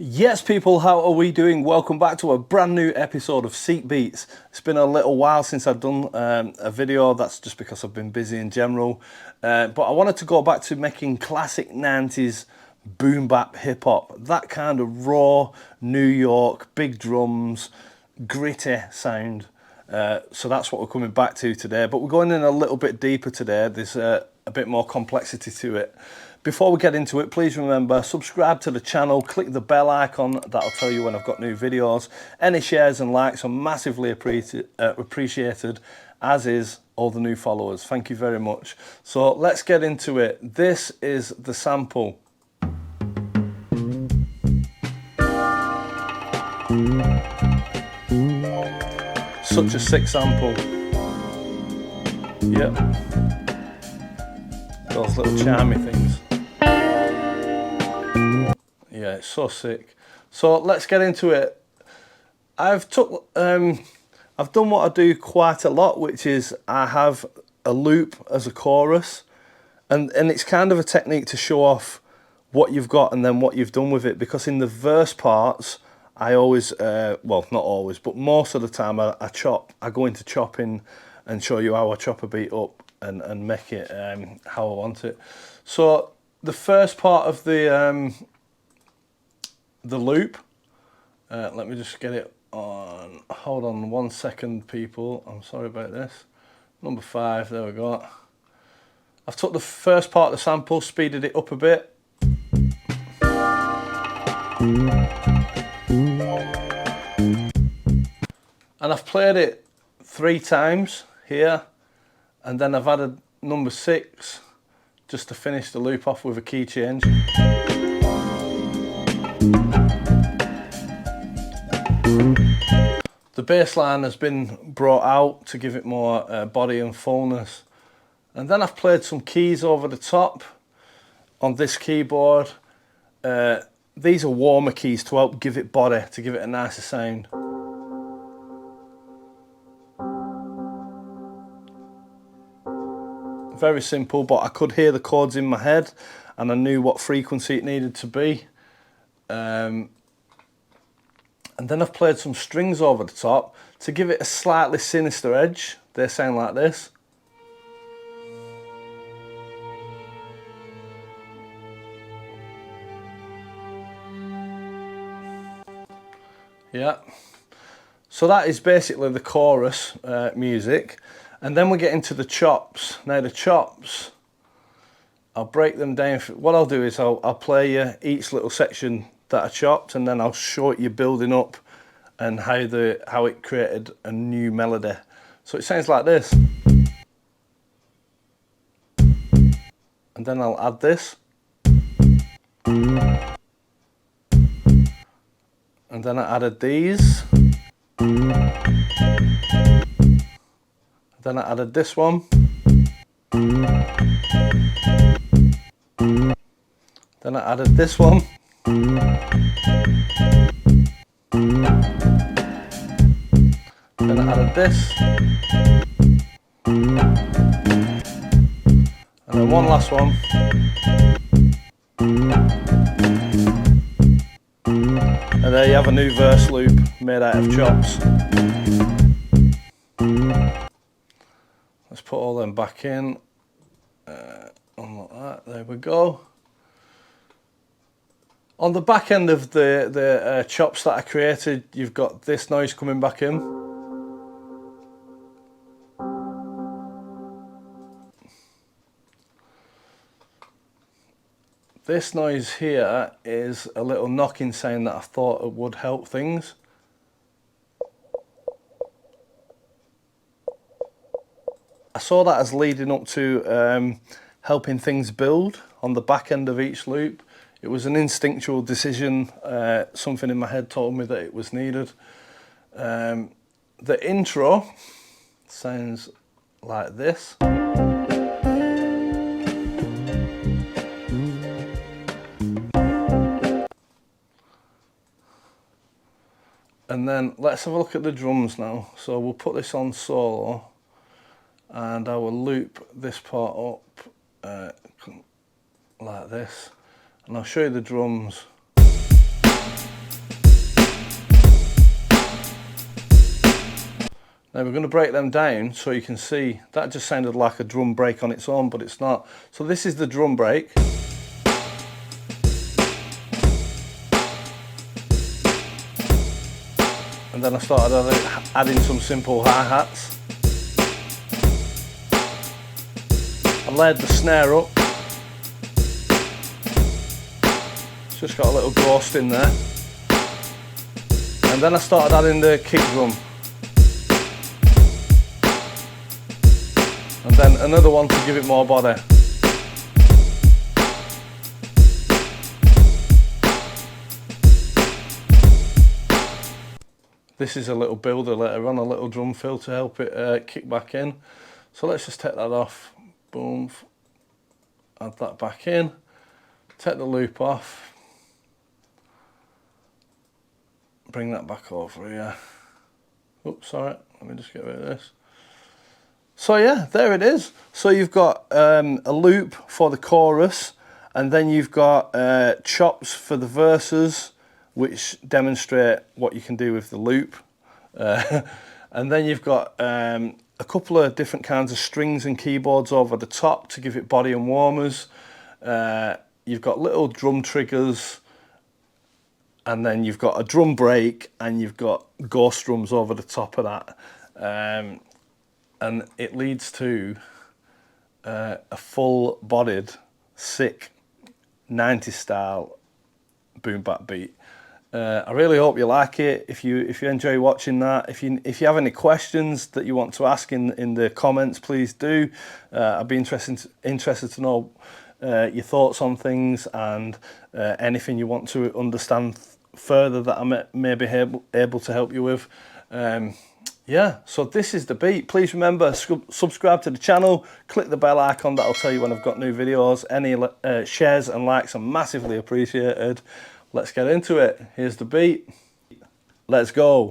Yes people, how are we doing? Welcome back to a brand new episode of Seek Beats. It's been a little while since I've done a video. That's just because I've been busy in general, but I wanted to go back to making classic 90s boom bap hip hop, that kind of raw New York, big drums, gritty sound. So that's what we're coming back to today, but we're going in a little bit deeper today. There's a bit more complexity to it. Before we get into it, please remember, subscribe to the channel, click the bell icon, that'll tell you when I've got new videos. Any shares and likes are massively appreciated, as is all the new followers. Thank you very much. So let's get into it. This is the sample. Such a sick sample. Yep. Those little chimey things. Yeah, it's so sick. So let's get into it. I've done what I do quite a lot, which is I have a loop as a chorus, and it's kind of a technique to show off what you've got and then what you've done with it, because in the verse parts I always, well, not always, but most of the time I go into chopping and show you how I chop a beat up and make it how I want it. So the first part of the loop, let me just get it on, hold on 1 second people, I'm sorry about this. Number 5, there we go. I've took the first part of the sample, speeded it up a bit. And I've played it 3 times here, and then I've added number 6 just to finish the loop off with a key change. The bass line has been brought out to give it more body and fullness. And then I've played some keys over the top on this keyboard. These are warmer keys to help give it body, to give it a nicer sound. Very simple, but I could hear the chords in my head and I knew what frequency it needed to be. And then I've played some strings over the top to give it a slightly sinister edge. They sound like this. Yeah. So that is basically the chorus music. And then we get into the chops. Now the chops, I'll break them down. What I'll do is I'll play you each little section that I chopped, and then I'll show you building up and how it created a new melody. So it sounds like this. And then I'll add this. And then I added these. Then I added this one. Then I added this one. Then I added this. And then one last one. And there you have a new verse loop made out of chops. Let's put all them back in. Like that. There we go. On the back end of the chops that I created, you've got this noise coming back in. This noise here is a little knocking sound that I thought would help things. I saw that as leading up to helping things build on the back end of each loop. It was an instinctual decision. Something in my head told me that it was needed. The intro sounds like this. And then let's have a look at the drums now. So we'll put this on solo, and I will loop this part up like this, and I'll show you the drums. Now we're going to break them down so you can see that just sounded like a drum break on its own, but it's not. So this is the drum break. And then I started adding some simple hi-hats. I laid the snare up. It's just got a little ghost in there. And then I started adding the kick drum. And then another one to give it more body. This is a little builder later on, a little drum fill to help it kick back in. So let's just take that off. Boom. Add that back in. Take the loop off. Bring that back over here. Oops, sorry. Let me just get rid of this. So yeah, there it is. So you've got a loop for the chorus, and then you've got chops for the verses, which demonstrate what you can do with the loop. And then you've got a couple of different kinds of strings and keyboards over the top to give it body and warmers. You've got little drum triggers, and then you've got a drum break, and you've got ghost drums over the top of that. And it leads to a full-bodied, sick 90s style boom bap beat. I really hope you like it. If you enjoy watching that, if you have any questions that you want to ask in the comments, please do. I'd be interested to know your thoughts on things, and anything you want to understand further that I may be able to help you with. Yeah, so this is the beat. Please remember, subscribe to the channel, click the bell icon, that'll tell you when I've got new videos. Any shares and likes are massively appreciated. Let's get into it. Here's the beat. Let's go.